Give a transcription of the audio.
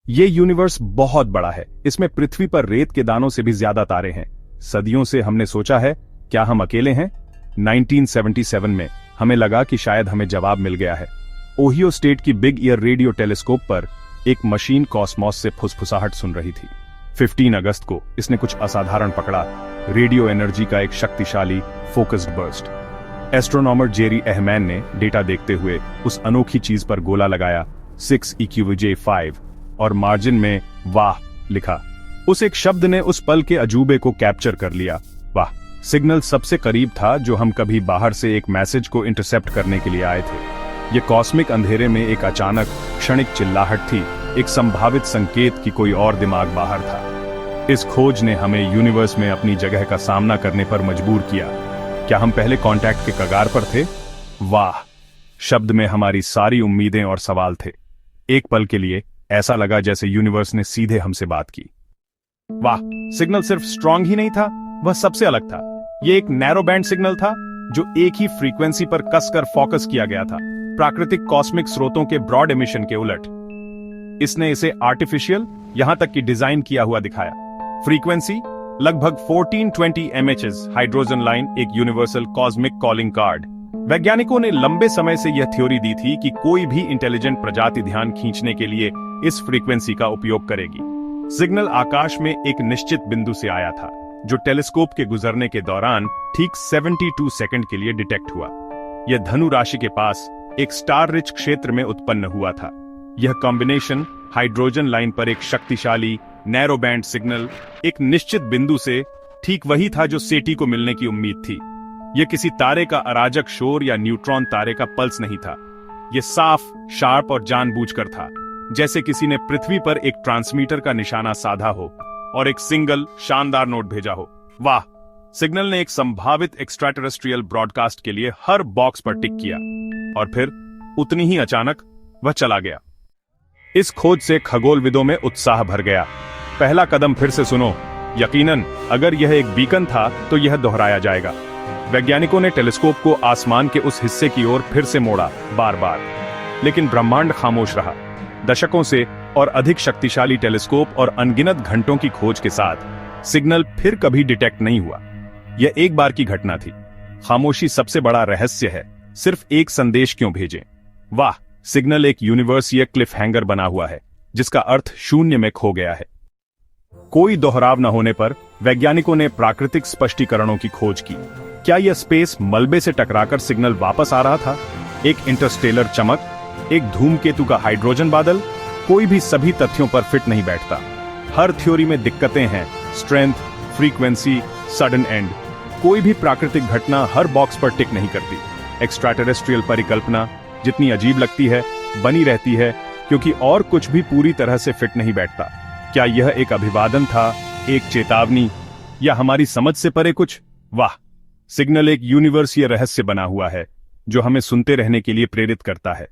ये यूनिवर्स बहुत बड़ा है। इसमें पृथ्वी पर रेत के दानों से भी ज्यादा तारे हैं। सदियों से हमने सोचा है, क्या हम अकेले हैं? 1977 में हमें लगा कि शायद हमें जवाब मिल गया है। ओहियो स्टेट की बिग ईयर रेडियो टेलीस्कोप पर एक मशीन कॉस्मॉस से फुसफुसाहट सुन रही थी। 15 अगस्त को इसने कुछ असाधारण पकड़ा, रेडियो एनर्जी का एक शक्तिशाली फोकस्ड बर्स्ट। एस्ट्रोनॉमर जेरी अहमैन ने डेटा देखते हुए उस अनोखी चीज पर गोला लगाया, 6 EQJ5, और मार्जिन में वाह लिखा। उस एक शब्द ने उस पल के अजूबे को कैप्चर कर लिया। वाह! सिग्नल सबसे करीब था जो हम कभी बाहर से एक मैसेज को इंटरसेप्ट करने के लिए आए थे। ये कॉस्मिक अंधेरे में एक अचानक क्षणिक चिल्लाहट थी, एक संभावित संकेत कि कोई और दिमाग बाहर था। इस खोज ने हमें यूनिवर्स में अपनी जगह का सामना करने पर मजबूर किया। क्या हम पहले कांटेक्ट के कगार पर थे? वाह! शब्द में हमारी सारी उम्मीदें और सवाल थे। एक पल के लिए ऐसा लगा जैसे यूनिवर्स ने सीधे हमसे बात की। वाह! सिग्नल सिर्फ स्ट्रांग ही नहीं था, वह सबसे अलग था। यह एक नैरो बैंड सिग्नल था जो एक ही फ्रीक्वेंसी पर कसकर फोकस किया गया था, प्राकृतिक कॉस्मिक स्रोतों के ब्रॉड एमिशन के उलट। इसने इसे आर्टिफिशियल, यहां तक कि डिजाइन किया हुआ दिखाया। फ्रीक्वेंसी लगभग 1420 mHz, हाइड्रोजन लाइन एक यूनिवर्सल कॉस्मिक कॉलिंग कार्ड। वैज्ञानिकों ने लंबे समय से यह थ्योरी दी थी कि कोई भी इंटेलिजेंट प्रजाति ध्यान खींचने के लिए इस फ्रीक्वेंसी का उपयोग करेगी। सिग्नल आकाश में एक निश्चित बिंदु से आया था, जो टेलीस्कोप के गुजरने के दौरान ठीक 72 सेकंड के लिए डिटेक्ट हुआ। यह धनु राशि के पास एक स्टार रिच क्षेत्र में उत्पन्न हुआ था। यह कॉम्बिनेशन हाइड्रोजन लाइन पर एक शक्तिशाली नैरो बैंड सिग्नल एक निश्चित बिंदु से ठीक वही था जो सेटी को मिलने की उम्मीद थी। यह किसी तारे का अराजक शोर या न्यूट्रॉन तारे का पल्स नहीं था। यह साफ, शार्प और जानबूझकर था, जैसे किसी ने पृथ्वी पर एक ट्रांसमीटर का निशाना साधा हो और एक सिंगल शानदार नोट भेजा हो। वाह! सिग्नल ने एक संभावित एक्स्ट्राटेरेस्ट्रियल ब्रॉडकास्ट के लिए हर बॉक्स पर टिक किया, और फिर उतनी ही अचानक वह चला गया। इस खोज से खगोलविदों में उत्साह भर गया। पहला कदम फिर से सुनो। यकीनन अगर यह एक बीकन था तो यह दोहराया जाएगा। वैज्ञानिकों ने टेलीस्कोप को आसमान के उस हिस्से की ओर फिर से मोड़ा, बार बार, लेकिन ब्रह्मांड खामोश रहा। दशकों से और अधिक शक्तिशाली टेलीस्कोप और अनगिनत घंटों की खोज के साथ सिग्नल फिर कभी डिटेक्ट नहीं हुआ। यह एक बार की घटना थी। खामोशी सबसे बड़ा रहस्य है। सिर्फ एक संदेश क्यों भेजें? वाह! सिग्नल एक यूनिवर्सीय क्लिफ हैंगर बना हुआ है, जिसका अर्थ शून्य में खो गया है। कोई दोहराव न होने पर वैज्ञानिकों ने प्राकृतिक स्पष्टीकरणों की खोज की। क्या यह स्पेस मलबे से टकराकर सिग्नल वापस आ रहा था? एक इंटरस्टेलर चमक, एक धूमकेतु का हाइड्रोजन बादल? कोई भी सभी तथ्यों पर फिट नहीं बैठता। हर थ्योरी में दिक्कतें हैं, स्ट्रेंथ, फ्रीक्वेंसी, सडन एंड। कोई भी प्राकृतिक घटना हर बॉक्स पर टिक नहीं करती। एक्स्ट्राटेरेस्ट्रियल परिकल्पना जितनी अजीब लगती है, बनी रहती है, क्योंकि और कुछ भी पूरी तरह से फिट नहीं बैठता। क्या यह एक अभिवादन था, एक चेतावनी, या हमारी समझ से परे कुछ? वाह! सिग्नल एक यूनिवर्सीय रहस्य बना हुआ है, जो हमें सुनते रहने के लिए प्रेरित करता है।